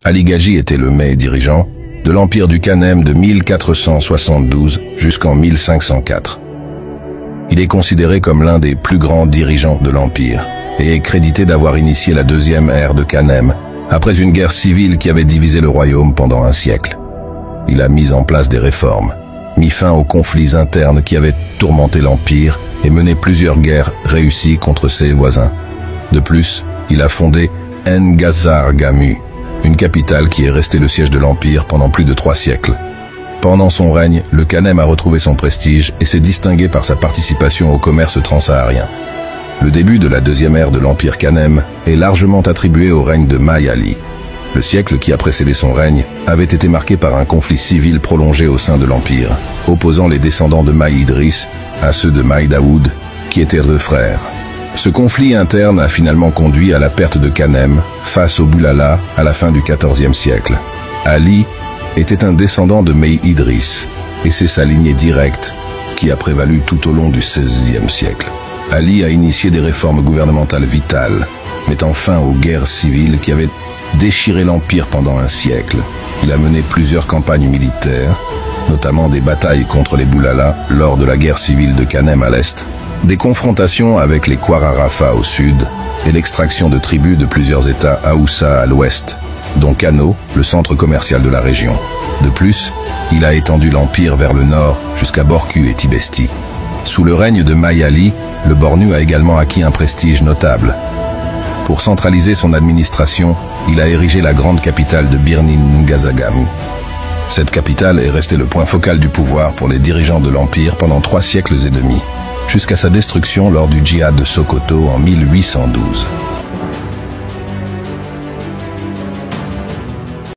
Ali Gaji était le May dirigeant de l'Empire du Kanem de 1472 jusqu'en 1504. Il est considéré comme l'un des plus grands dirigeants de l'Empire et est crédité d'avoir initié la deuxième ère de Kanem après une guerre civile qui avait divisé le royaume pendant un siècle. Il a mis en place des réformes, mis fin aux conflits internes qui avaient tourmenté l'Empire et mené plusieurs guerres réussies contre ses voisins. De plus, il a fondé Ngazargamu, une capitale qui est restée le siège de l'Empire pendant plus de 3 siècles. Pendant son règne, le Kanem a retrouvé son prestige et s'est distingué par sa participation au commerce transsaharien. Le début de la deuxième ère de l'Empire Kanem est largement attribué au règne de May Ali. Le siècle qui a précédé son règne avait été marqué par un conflit civil prolongé au sein de l'Empire, opposant les descendants de May Idriss à ceux de May Daoud, qui étaient 2 frères. Ce conflit interne a finalement conduit à la perte de Kanem face aux Boulala à la fin du XIVe siècle. Ali était un descendant de May Idriss, et c'est sa lignée directe qui a prévalu tout au long du XVIe siècle. Ali a initié des réformes gouvernementales vitales, mettant fin aux guerres civiles qui avaient déchiré l'Empire pendant un siècle. Il a mené plusieurs campagnes militaires, notamment des batailles contre les Boulala lors de la guerre civile de Kanem à l'est, des confrontations avec les Kwararafa au sud et l'extraction de tribus de plusieurs États Haoussa à l'ouest, dont Kano, le centre commercial de la région. De plus, il a étendu l'Empire vers le nord jusqu'à Borku et Tibesti. Sous le règne de May Ali, le Bornu a également acquis un prestige notable. Pour centraliser son administration, il a érigé la grande capitale de Birnin Ngazagamu. Cette capitale est restée le point focal du pouvoir pour les dirigeants de l'Empire pendant 3 siècles et demi, jusqu'à sa destruction lors du djihad de Sokoto en 1812.